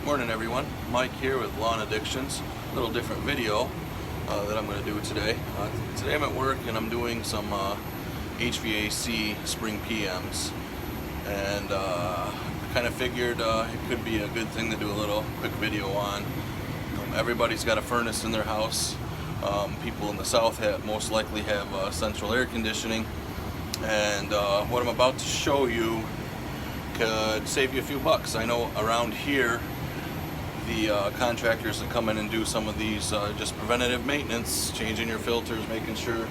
Morning everyone, Mike here with Lawn Addictions. A little different video that I'm going to do today. Today I'm at work and I'm doing some HVAC spring PMs, and I kind of figured it could be a good thing to do a little quick video on. Everybody's got a furnace in their house. People in the south most likely have central air conditioning, and what I'm about to show you could save you a few bucks. I know around here the contractors that come in and do some of these just preventative maintenance, changing your filters, making sure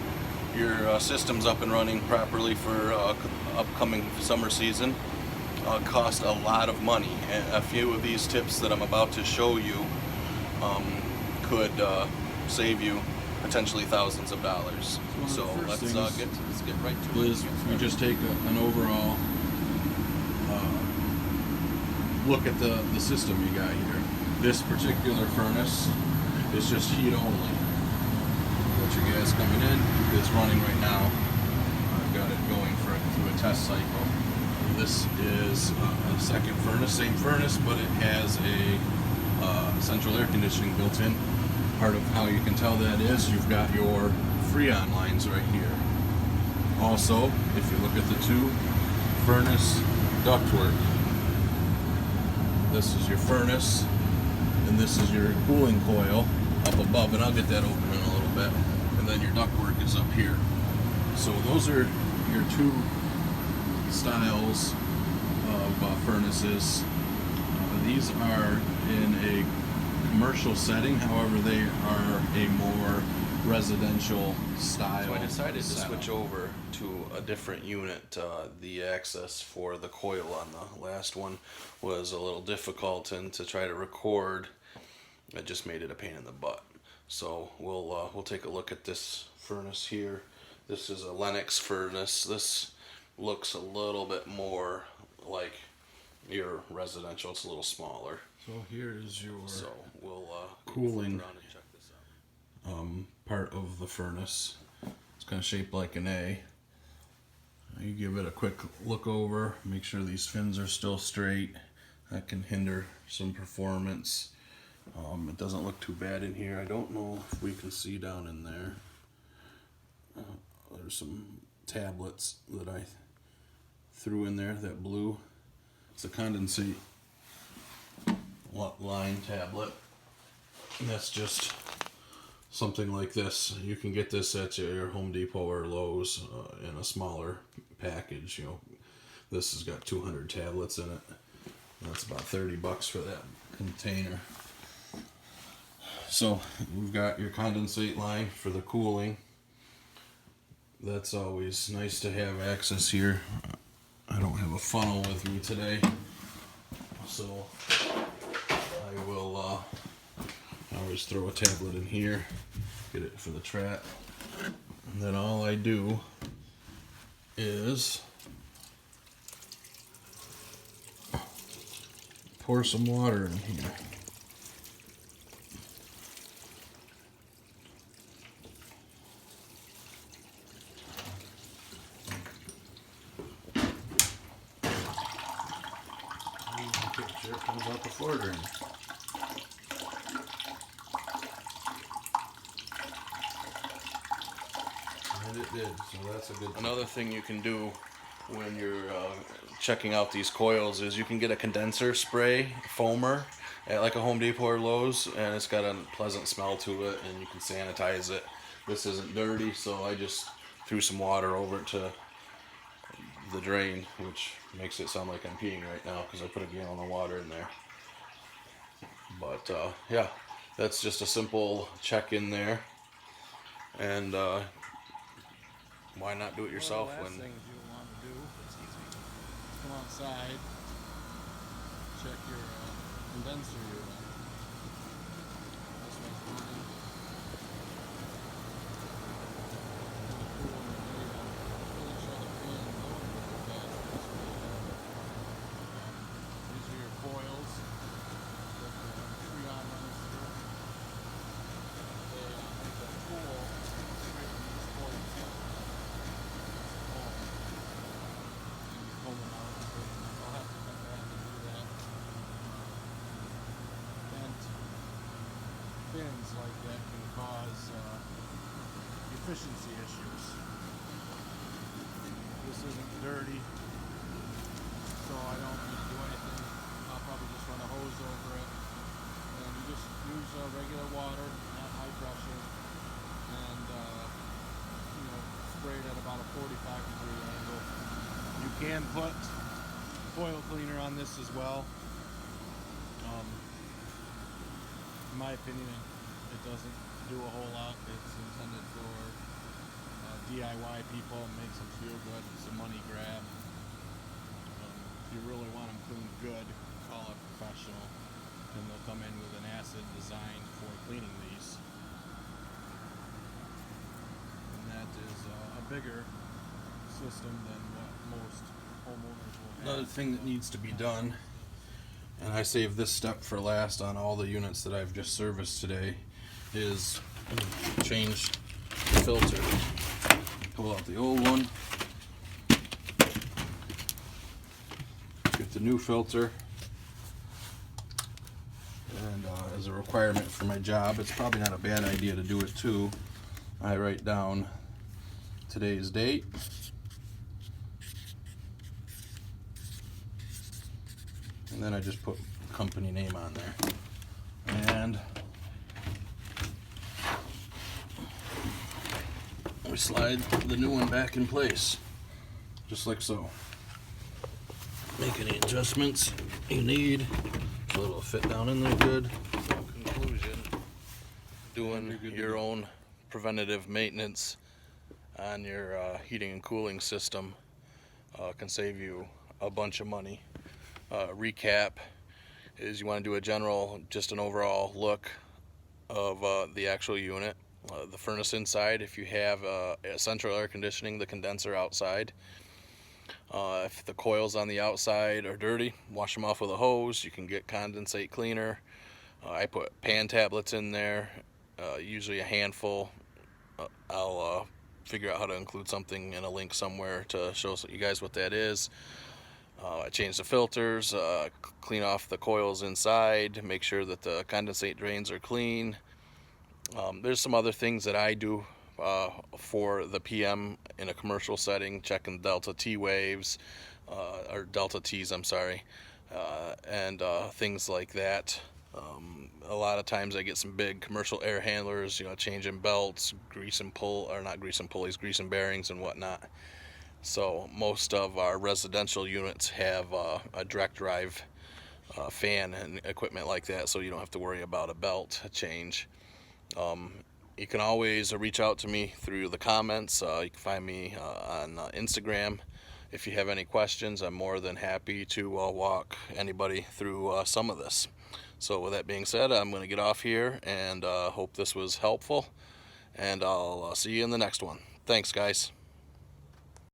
your system's up and running properly for upcoming summer season, cost a lot of money. And a few of these tips that I'm about to show you could save you potentially thousands of dollars. So let's get right to it. We just take an overall look at the system you got here. This particular furnace is just heat only. Got your gas coming in. It's running right now. I've got it going through a test cycle. This is a second furnace, same furnace, but it has a central air conditioning built in. Part of how you can tell that is you've got your Freon lines right here. Also, if you look at the two furnace ductwork, this is your furnace and this is your cooling coil up above, and I'll get that open in a little bit, and then your ductwork is up here. So those are your two styles of furnaces. These are in a commercial setting, however they are a more residential style. So I decided to switch over to a different unit. The access for the coil on the last one was a little difficult, and to try to record, it just made it a pain in the butt. So we'll take a look at this furnace here. This is a Lennox furnace. This looks a little bit more like your residential. It's a little smaller. So here is your we'll cooling around and check this out. part of the furnace. It's kind of shaped like an A. You give it a quick look over, make sure these fins are still straight. That can hinder some performance. It doesn't look too bad in here. I don't know if we can see down in there. There's some tablets that I threw in there, that blue. It's a condensate line tablet. And that's just something like this. You can get this at your Home Depot or Lowe's in a smaller package. You know, this has got 200 tablets in it. That's about 30 bucks for that container. So we've got your condensate line for the cooling. That's always nice to have access here. I don't have a funnel with me today, so I will always throw a tablet in here, get it for the trap, and then all I do is pour some water in here. Sure comes out the floor drain. And it did, so that's a good thing. Another thing you can do when you're checking out these coils is you can get a condenser spray foamer at like a Home Depot or Lowe's, and it's got a pleasant smell to it, and you can sanitize it. This isn't dirty, so I just threw some water over it to the drain, which makes it sound like I'm peeing right now because I put a gallon of water in there. But yeah, that's just a simple check in there, and why not do it yourself? One of the last things you'll want to do, come outside, check your condenser you're running. This one's running. These are your coils that the Freon runs through. They make that cool straight in these coils. Pull them out and put them in. I'll have to come back and do that. spins like that can cause efficiency issues. This isn't dirty, so I don't need to do anything. I'll probably just run a hose over it, and you just use regular water, not high pressure, and spray it at about a 45-degree angle. You can put foil cleaner on this as well. In my opinion, it doesn't do a whole lot. It's intended for DIY people. It makes them feel good. It's a money grab. If you really want them cleaned good, call a professional, and they'll come in with an acid designed for cleaning these. And that is a bigger system than what most homeowners will have. Another thing that needs to be done, and I saved this step for last on all the units that I've just serviced today, is change the filter. Pull out the old one, get the new filter, and as a requirement for my job, it's probably not a bad idea to do it too. I write down today's date, and then I just put company name on there, and we slide the new one back in place, just like so. Make any adjustments you need so it'll fit down in there good. Conclusion, doing your own preventative maintenance on your heating and cooling system can save you a bunch of money. Recap is you want to do just an overall look of the actual unit, the furnace inside. If you have central air conditioning, the condenser outside. If the coils on the outside are dirty, wash them off with a hose. You can get condensate cleaner. I put pan tablets in there, usually a handful. I'll figure out how to include something in a link somewhere to show you guys what that is. I change the filters, clean off the coils inside, make sure that the condensate drains are clean. There's some other things that I do for the PM in a commercial setting, checking delta T waves, or delta T's, I'm sorry, and things like that. A lot of times I get some big commercial air handlers, changing belts, greasing bearings and whatnot. So most of our residential units have a direct drive fan and equipment like that, so you don't have to worry about a belt change. You can always reach out to me through the comments. You can find me on Instagram. If you have any questions, I'm more than happy to walk anybody through some of this. So with that being said, I'm going to get off here, and hope this was helpful, and I'll see you in the next one. Thanks, guys.